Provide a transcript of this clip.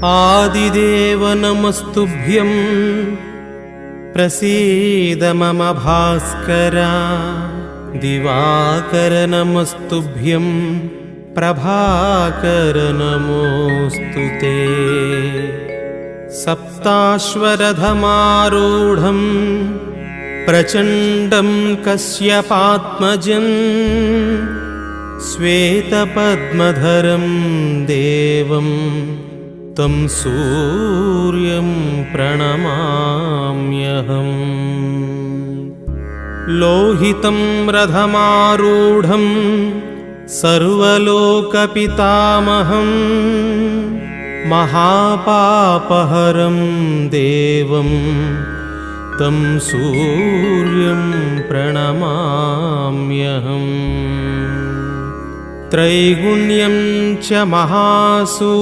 आदिदेव नमस्तुभ्यं प्रसीद मम भास्कर। दिवाकर नमस्तुभ्यं प्रभाकर नमोऽस्तुते। सप्ताश्वरथमारूढं प्रचण्डं कश्यपात्मजं श्वेतपद्मधरं देवं तं सूर्यं प्रणमाम्यहम्। लोहितं रथमारूढं सर्वलोकपितामहं महापापहरं देवं तं सूर्यं प्रणमाम्यहम्। त्रैगुण्यं च महासूर्यं